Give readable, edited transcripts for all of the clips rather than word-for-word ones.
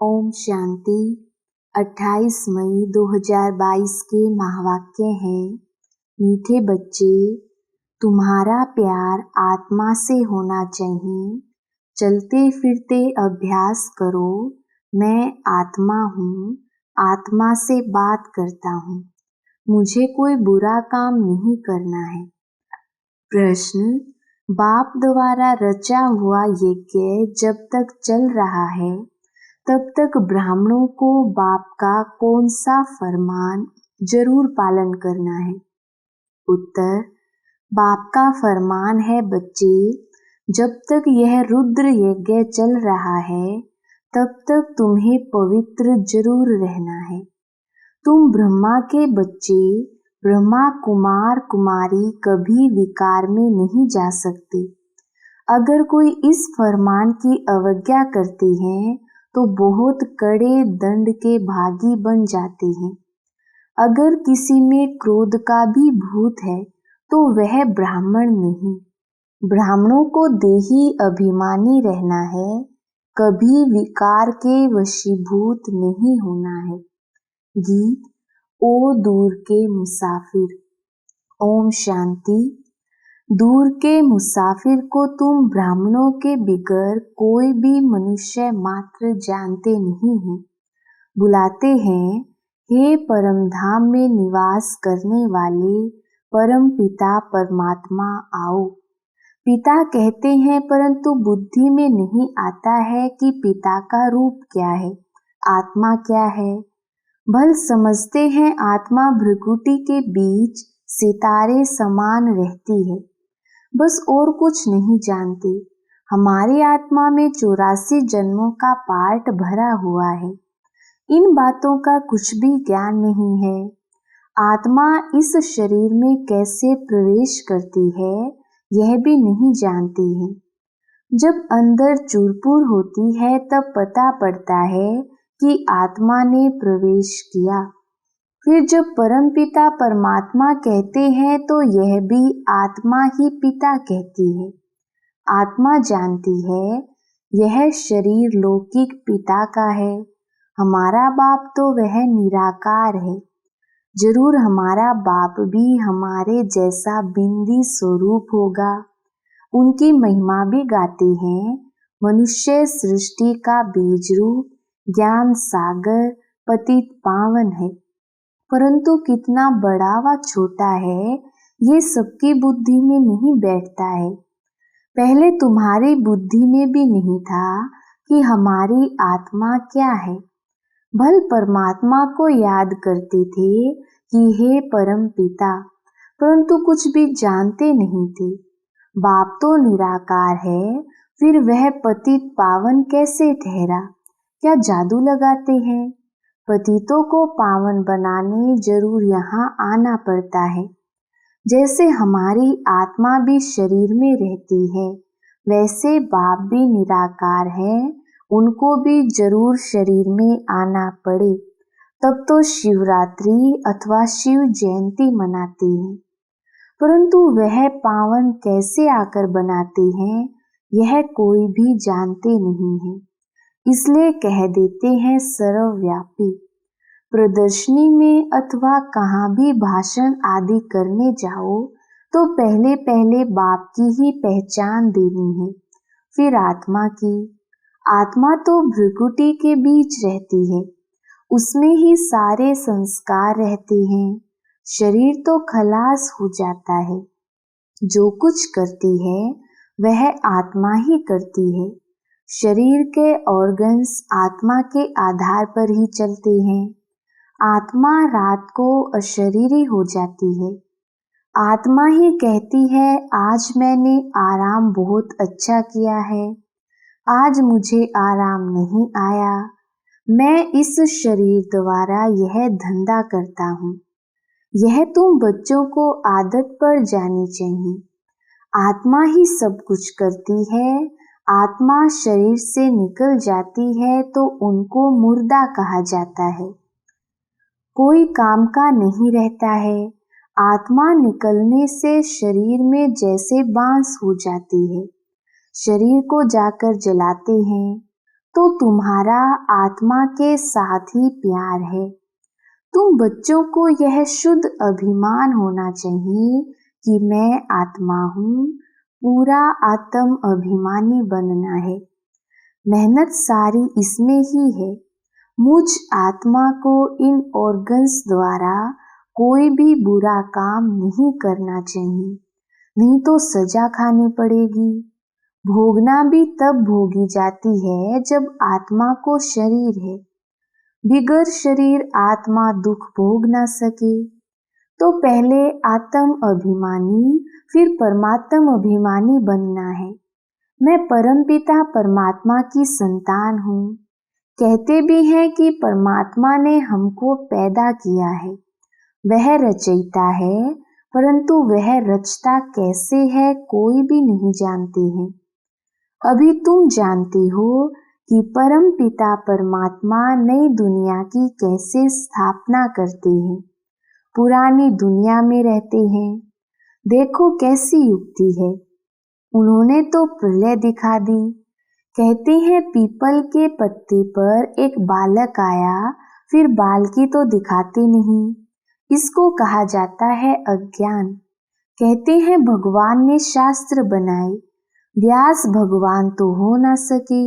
ओम शांति। 28 मई 2022 के महावाक्य हैं। मीठे बच्चे, तुम्हारा प्यार आत्मा से होना चाहिए। चलते फिरते अभ्यास करो, मैं आत्मा हूँ, आत्मा से बात करता हूँ, मुझे कोई बुरा काम नहीं करना है। प्रश्न: बाप द्वारा रचा हुआ यज्ञ जब तक चल रहा है तब तक ब्राह्मणों को बाप का कौन सा फरमान जरूर पालन करना है? उत्तर: बाप का फरमान है, बच्चे, जब तक यह रुद्र यज्ञ चल रहा है तब तक तुम्हें पवित्र जरूर रहना है। तुम ब्रह्मा के बच्चे, ब्रह्मा कुमार कुमारी कभी विकार में नहीं जा सकते। अगर कोई इस फरमान की अवज्ञा करते हैं तो बहुत कड़े दंड के भागी बन जाते हैं। अगर किसी में क्रोध का भी भूत है तो वह ब्राह्मण नहीं। ब्राह्मणों को देही अभिमानी रहना है, कभी विकार के वशीभूत नहीं होना है। गीत: ओ दूर के मुसाफिर। ओम शांति। दूर के मुसाफिर को तुम ब्राह्मणों के बिगर कोई भी मनुष्य मात्र जानते नहीं हैं। बुलाते हैं, हे परम धाम में निवास करने वाले परम पिता परमात्मा आओ। पिता कहते हैं, परंतु बुद्धि में नहीं आता है कि पिता का रूप क्या है, आत्मा क्या है। भल समझते हैं आत्मा भृकुटी के बीच सितारे समान रहती है, बस और कुछ नहीं जानते। हमारी आत्मा में 84 जन्मों का पाठ भरा हुआ है। इन बातों का कुछ भी ज्ञान नहीं है। आत्मा इस शरीर में कैसे प्रवेश करती है यह भी नहीं जानती है। जब अंदर चूरपुर होती है तब पता पड़ता है कि आत्मा ने प्रवेश किया। फिर जब परमपिता परमात्मा कहते हैं तो यह भी आत्मा ही पिता कहती है। आत्मा जानती है यह शरीर लौकिक पिता का है। हमारा बाप तो वह निराकार है। जरूर हमारा बाप भी हमारे जैसा बिंदी स्वरूप होगा। उनकी महिमा भी गाते हैं। मनुष्य सृष्टि का बीज रूप, ज्ञान सागर, पतित पावन है, परंतु कितना बड़ा व छोटा है ये सबकी बुद्धि में नहीं बैठता है। पहले तुम्हारी बुद्धि में भी नहीं था कि हमारी आत्मा क्या है। भल परमात्मा को याद करते थे कि हे परम पिता, परंतु कुछ भी जानते नहीं थे। बाप तो निराकार है, फिर वह पतित पावन कैसे ठहरा? क्या जादू लगाते हैं? पतितों को पावन बनाने जरूर यहाँ आना पड़ता है। जैसे हमारी आत्मा भी शरीर में रहती है, वैसे बाप भी निराकार है, उनको भी जरूर शरीर में आना पड़े, तब तो शिवरात्रि अथवा शिव जयंती मनाते हैं। परंतु वह पावन कैसे आकर बनाते हैं यह कोई भी जानते नहीं है, इसलिए कह देते हैं सर्वव्यापी। प्रदर्शनी में अथवा कहाँ भी भाषण आदि करने जाओ तो पहले पहले बाप की ही पहचान देनी है, फिर आत्मा की। आत्मा तो भृकुटी के बीच रहती है, उसमें ही सारे संस्कार रहते हैं। शरीर तो खलास हो जाता है। जो कुछ करती है वह आत्मा ही करती है। शरीर के ऑर्गन्स आत्मा के आधार पर ही चलते हैं। आत्मा रात को अशरीरी हो जाती है। आत्मा ही कहती है, आज मैंने आराम बहुत अच्छा किया है, आज मुझे आराम नहीं आया, मैं इस शरीर द्वारा यह धंधा करता हूँ। यह तुम बच्चों को आदत पड़ जानी चाहिए। आत्मा ही सब कुछ करती है। आत्मा शरीर से निकल जाती है तो उनको मुर्दा कहा जाता है। कोई काम का नहीं रहता है। आत्मा निकलने से शरीर में जैसे बांस हो जाती है। शरीर को जाकर जलाते हैं। तो तुम्हारा आत्मा के साथ ही प्यार है। तुम बच्चों को यह शुद्ध अभिमान होना चाहिए कि मैं आत्मा हूँ, पूरा आत्म अभिमानी बनना है। मेहनत सारी इसमें ही है। मुझ आत्मा को इन ऑर्गन्स द्वारा कोई भी बुरा काम नहीं करना चाहिए, नहीं तो सजा खानी पड़ेगी। भोगना भी तब भोगी जाती है जब आत्मा को शरीर है। बिगर शरीर आत्मा दुख भोग ना सके। तो पहले आत्म अभिमानी फिर परमात्म अभिमानी बनना है। मैं परमपिता परमात्मा की संतान हूँ। कहते भी हैं कि परमात्मा ने हमको पैदा किया है। वह रचयिता है, परंतु वह रचता कैसे है कोई भी नहीं जानते हैं। अभी तुम जानते हो कि परम पिता परमात्मा नई दुनिया की कैसे स्थापना करते हैं। पुरानी दुनिया में रहते हैं। देखो कैसी युक्ति है। उन्होंने तो प्रलय दिखा दी। कहते हैं पीपल के पत्ते पर एक बालक आया, फिर बाल की तो दिखाते नहीं। इसको कहा जाता है अज्ञान। कहते हैं भगवान ने शास्त्र बनाए, व्यास भगवान तो हो ना सके।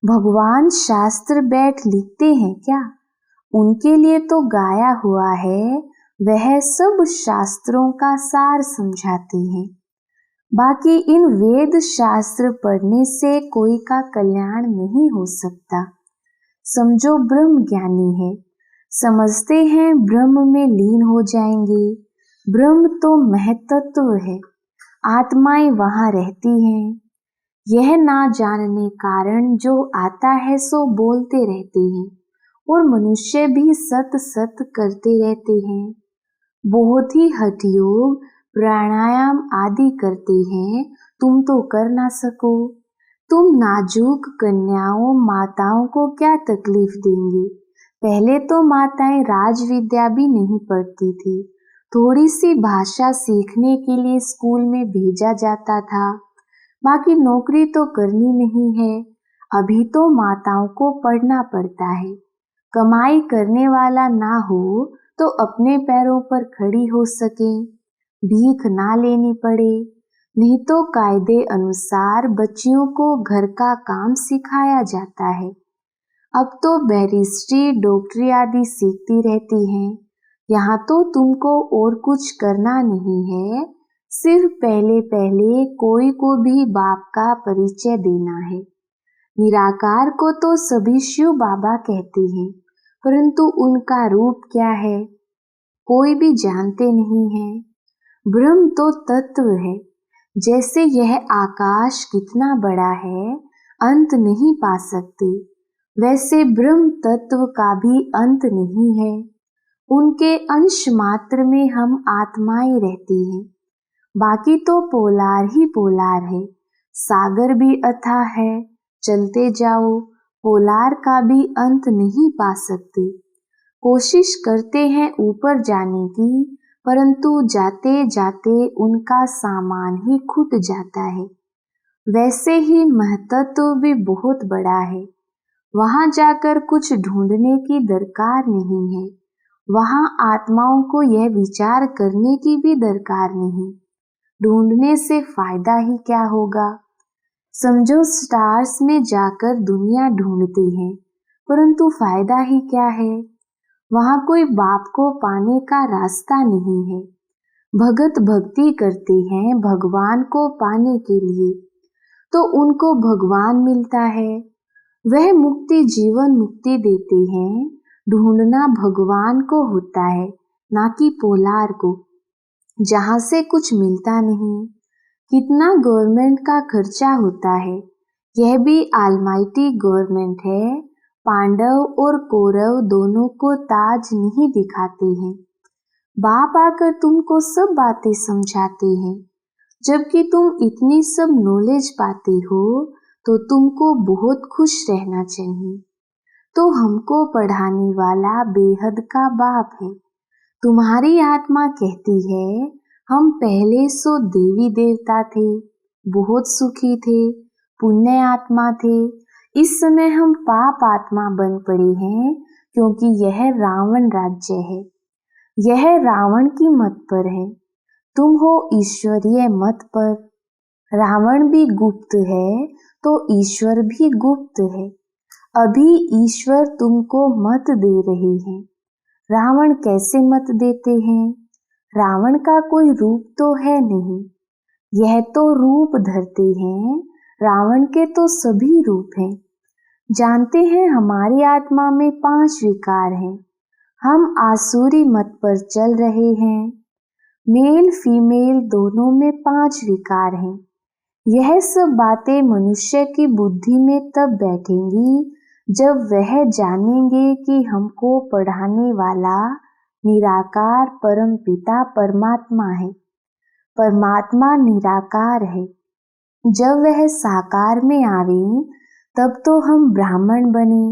भगवान शास्त्र बैठ लिखते हैं क्या? उनके लिए तो गाया हुआ है, वह सब शास्त्रों का सार समझाते हैं। बाकी इन वेद शास्त्र पढ़ने से कोई का कल्याण नहीं हो सकता। समझो ब्रह्म ज्ञानी है, समझते हैं ब्रह्म में लीन हो जाएंगे। ब्रह्म तो महतत्व है, आत्माएं वहां रहती हैं। यह ना जानने कारण जो आता है सो बोलते रहते हैं और मनुष्य भी सत सत करते रहते हैं। बहुत ही हठ योग प्राणायाम आदि करते हैं, तुम तो कर ना सको। तुम नाजुक कन्याओं माताओं को क्या तकलीफ देंगे? पहले तो माताएं राज विद्या भी नहीं पढ़ती थी। थोड़ी सी भाषा सीखने के लिए स्कूल में भेजा जाता था। बाकी नौकरी तो करनी नहीं है। अभी तो माताओं को पढ़ना पड़ता है। कमाई करने वाला ना हो तो अपने पैरों पर खड़ी हो सके, भीख ना लेनी पड़े। नहीं तो कायदे अनुसार बच्चियों को घर का काम सिखाया जाता है। अब तो बैरिस्ट्री डॉक्टरी आदि सीखती रहती हैं। यहाँ तो तुमको और कुछ करना नहीं है, सिर्फ पहले पहले कोई को भी बाप का परिचय देना है। निराकार को तो सभी शिव बाबा कहते हैं, परंतु उनका रूप क्या है कोई भी जानते नहीं है। ब्रह्म तो तत्व है। जैसे यह आकाश कितना बड़ा है, अंत नहीं पा सकते, वैसे ब्रह्म तत्व का भी अंत नहीं है। उनके अंश मात्र में हम आत्माएं रहती हैं। बाकी तो पोलार ही पोलार है। सागर भी अथाह है, चलते जाओ, पोलार का भी अंत नहीं पा सकते। कोशिश करते हैं ऊपर जाने की, परंतु जाते जाते उनका सामान ही खुट जाता है। वैसे ही महतत्व भी बहुत बड़ा है। वहां जाकर कुछ ढूंढने की दरकार नहीं है। वहां आत्माओं को यह विचार करने की भी दरकार नहीं। ढूंढने से फायदा ही क्या होगा? समझो स्टार्स में जाकर दुनिया ढूंढते हैं, परंतु फायदा ही क्या है? वहां कोई बाप को पाने का रास्ता नहीं है। भगत भक्ति करते हैं भगवान को पाने के लिए, तो उनको भगवान मिलता है। वह मुक्ति जीवन मुक्ति देते हैं। ढूंढना भगवान को होता है, ना कि पोलार को, जहां से कुछ मिलता नहीं। कितना गवर्नमेंट का खर्चा होता है, यह भी ऑलमाइटी गवर्नमेंट है। पांडव और कौरव दोनों को ताज नहीं दिखाते हैं। बाप आकर तुमको सब बातें समझाते हैं। जबकि तुम इतनी सब नॉलेज पाते हो तो तुमको बहुत खुश रहना चाहिए। तो हमको पढ़ाने वाला बेहद का बाप है। तुम्हारी आत्मा कहती है हम पहले सो देवी देवता थे, बहुत सुखी थे, पुण्य आत्मा थे। इस समय हम पाप आत्मा बन पड़े हैं, क्योंकि यह रावण राज्य है। यह रावण की मत पर है, तुम हो ईश्वरीय मत पर। रावण भी गुप्त है तो ईश्वर भी गुप्त है। अभी ईश्वर तुमको मत दे रहे हैं। रावण कैसे मत देते हैं? रावण का कोई रूप तो है नहीं, यह तो रूप धरते हैं। रावण के तो सभी रूप हैं। जानते हैं हमारी आत्मा में 5 विकार हैं। हम आसुरी मत पर चल रहे हैं। मेल फीमेल दोनों में 5 विकार हैं। यह सब बातें मनुष्य की बुद्धि में तब बैठेंगी जब वह जानेंगे कि हमको पढ़ाने वाला निराकार परम पिता परमात्मा है। परमात्मा निराकार है। जब वह साकार में आवे तब तो हम ब्राह्मण बने।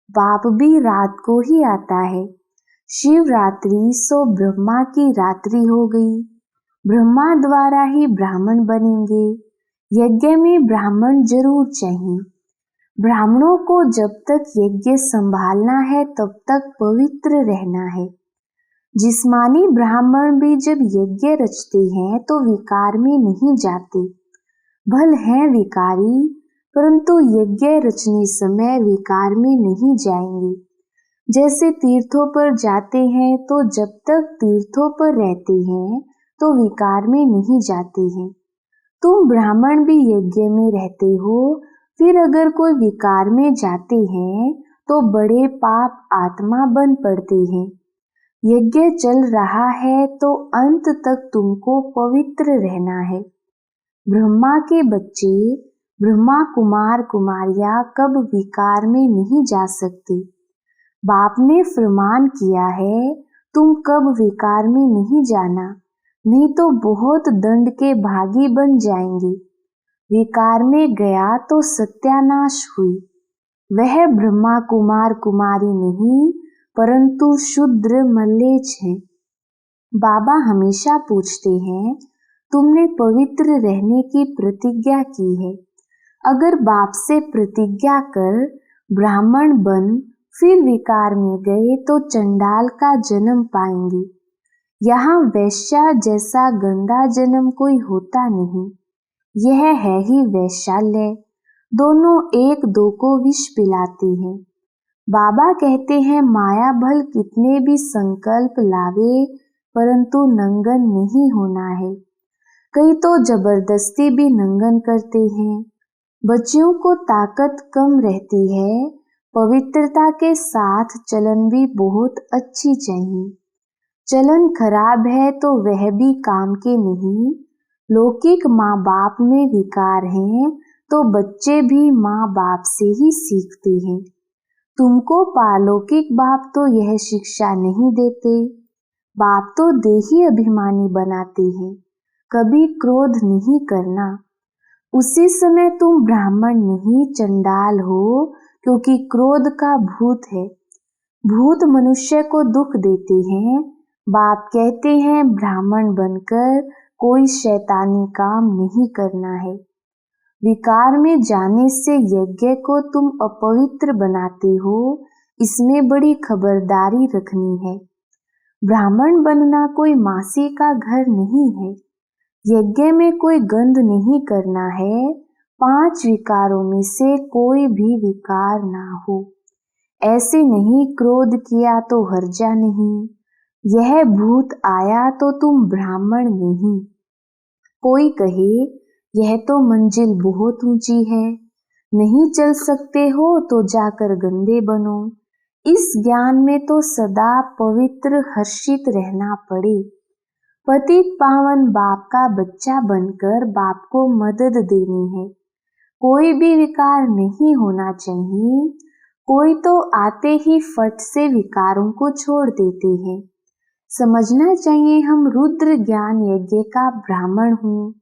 बाप भी रात को ही आता है। शिवरात्रि सो ब्रह्मा की रात्रि हो गई। ब्रह्मा द्वारा ही ब्राह्मण बनेंगे। यज्ञ में ब्राह्मण जरूर चाहिए। ब्राह्मणों को जब तक यज्ञ संभालना है तब तक पवित्र रहना है। जिस्मानी ब्राह्मण भी जब यज्ञ रचते हैं तो विकार में नहीं जाते। भल हैं विकारी, परंतु यज्ञ रचने समय विकार में नहीं जाएंगे। जैसे तीर्थों पर जाते हैं तो जब तक तीर्थों पर रहते हैं तो विकार में नहीं जाते हैं। तुम ब्राह्मण भी यज्ञ में रहते हो, फिर अगर कोई विकार में जाते हैं तो बड़े पाप आत्मा बन पड़ते हैं। यज्ञ चल रहा है तो अंत तक तुमको पवित्र रहना है। ब्रह्मा के बच्चे, ब्रह्मा कुमार कुमारियां कब विकार में नहीं जा सकते। बाप ने फरमान किया है, तुम कब विकार में नहीं जाना, नहीं तो बहुत दंड के भागी बन जाएंगे। विकार में गया तो सत्यानाश हुई। वह ब्रह्मा कुमार कुमारी नहीं, परंतु शूद्र मल्लेच है। बाबा हमेशा पूछते हैं, तुमने पवित्र रहने की प्रतिज्ञा की है। अगर बाप से प्रतिज्ञा कर ब्राह्मण बन फिर विकार में गए तो चंडाल का जन्म पाएंगे। यहाँ वैश्या जैसा गंदा जन्म कोई होता नहीं। यह है ही वैशाल्य। दोनों एक दो को विष पिलाते हैं। बाबा कहते हैं माया भल कितने भी संकल्प लावे, परंतु नंगन नहीं होना है। कई तो जबरदस्ती भी नंगन करते हैं। बच्चियों को ताकत कम रहती है। पवित्रता के साथ चलन भी बहुत अच्छी चाहिए। चलन खराब है तो वह भी काम के नहीं। लौकिक माँ बाप में विकार हैं तो बच्चे भी माँ बाप से ही सीखते हैं। तुमको पारलौकिक बाप तो यह शिक्षा नहीं देते। बाप तो देही अभिमानी बनाते हैं, कभी क्रोध नहीं करना। उसी समय तुम ब्राह्मण नहीं चंडाल हो, क्योंकि क्रोध का भूत है। भूत मनुष्य को दुख देते हैं। बाप कहते हैं ब्राह्मण बनकर कोई शैतानी काम नहीं करना है। विकार में जाने से यज्ञ को तुम अपवित्र बनाते हो, इसमें बड़ी खबरदारी रखनी है। ब्राह्मण बनना कोई मासी का घर नहीं है। यज्ञ में कोई गंध नहीं करना है। 5 विकारों में से कोई भी विकार ना हो। ऐसे नहीं क्रोध किया तो हर्जा नहीं। यह भूत आया तो तुम ब्राह्मण नहीं। कोई कहे यह तो मंजिल बहुत ऊंची है, नहीं चल सकते हो तो जाकर गंदे बनो। इस ज्ञान में तो सदा पवित्र हर्षित रहना पड़े। पतित पावन बाप का बच्चा बनकर बाप को मदद देनी है। कोई भी विकार नहीं होना चाहिए। कोई तो आते ही फट से विकारों को छोड़ देते हैं। समझना चाहिए हम रुद्र ज्ञान यज्ञ का ब्राह्मण हूँ।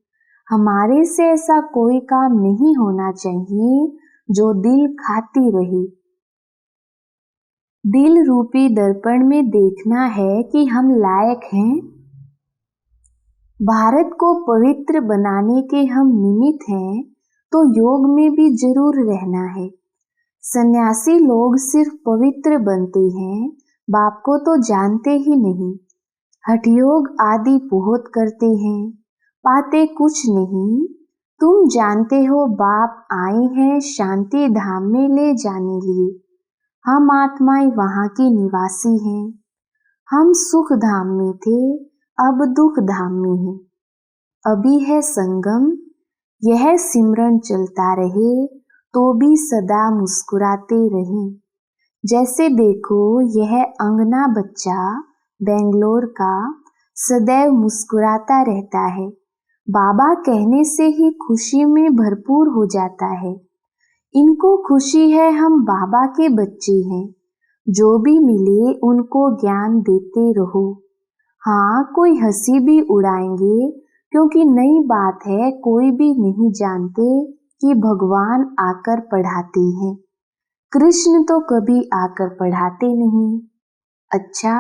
हमारे से ऐसा कोई काम नहीं होना चाहिए जो दिल खाती रहे। दिल रूपी दर्पण में देखना है कि हम लायक हैं। भारत को पवित्र बनाने के हम निमित्त हैं, तो योग में भी जरूर रहना है। सन्यासी लोग सिर्फ पवित्र बनते हैं, बाप को तो जानते ही नहीं। हठयोग आदि बहुत करते हैं, पाते कुछ नहीं। तुम जानते हो बाप आए हैं शांति धाम में ले जाने लिए। हम आत्माएं वहाँ की निवासी हैं। हम सुख धाम में थे, अब दुख धाम में हैं। अभी है संगम, यह सिमरन चलता रहे तो भी सदा मुस्कुराते रहें। जैसे देखो यह अंगना बच्चा बेंगलोर का सदैव मुस्कुराता रहता है। बाबा कहने से ही खुशी में भरपूर हो जाता है। इनको खुशी है हम बाबा के बच्चे हैं। जो भी मिले उनको ज्ञान देते रहो। हाँ, कोई हंसी भी उड़ाएंगे, क्योंकि नई बात है, कोई भी नहीं जानते कि भगवान आकर पढ़ाते हैं। कृष्ण तो कभी आकर पढ़ाते नहीं। अच्छा,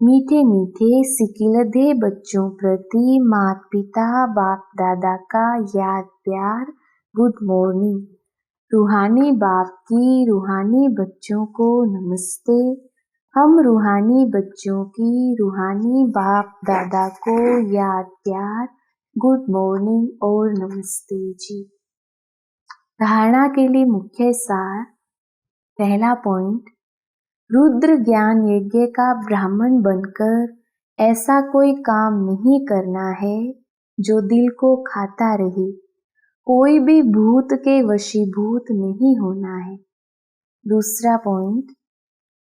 मीठे मीठे सिकिलधे बच्चों प्रति माता पिता बाप दादा का याद प्यार गुड मॉर्निंग। रूहानी बाप की रूहानी बच्चों को नमस्ते। हम रूहानी बच्चों की रूहानी बाप दादा को याद प्यार गुड मॉर्निंग और नमस्ते जी। धारणा के लिए मुख्य सार। पहला पॉइंट, रुद्र ज्ञान यज्ञ का ब्राह्मण बनकर ऐसा कोई काम नहीं करना है जो दिल को खाता रहे। कोई भी भूत के वशीभूत नहीं होना है। दूसरा पॉइंट,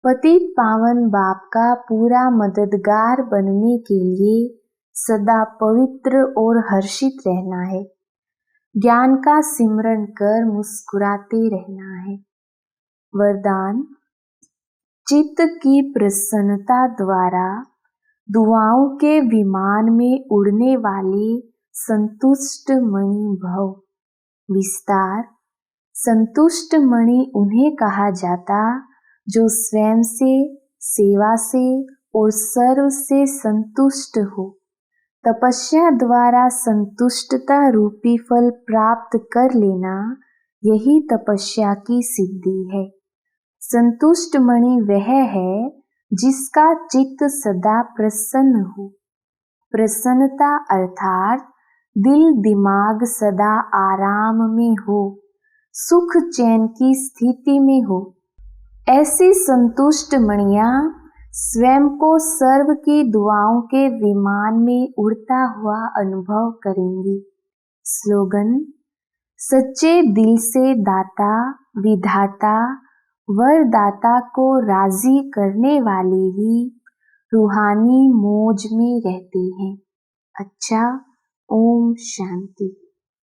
पतित पावन बाप का पूरा मददगार बनने के लिए सदा पवित्र और हर्षित रहना है। ज्ञान का सिमरन कर मुस्कुराते रहना है। वरदान, चित्त की प्रसन्नता द्वारा दुआओं के विमान में उड़ने वाले संतुष्ट मणि भव। विस्तार, संतुष्ट मणि उन्हें कहा जाता जो स्वयं से, सेवा से और सर्व से संतुष्ट हो। तपस्या द्वारा संतुष्टता रूपी फल प्राप्त कर लेना, यही तपस्या की सिद्धि है। संतुष्ट मणि वह है जिसका चित्त सदा प्रसन्न हो। प्रसन्नता अर्थात दिल दिमाग सदा आराम में हो, सुख चैन की स्थिति में हो। ऐसी संतुष्ट मणियां स्वयं को सर्व की दुआओं के विमान में उड़ता हुआ अनुभव करेंगी। स्लोगन, सच्चे दिल से दाता विधाता वरदाता को राजी करने वाले ही रूहानी मौज में रहते हैं। अच्छा, ओम शांति।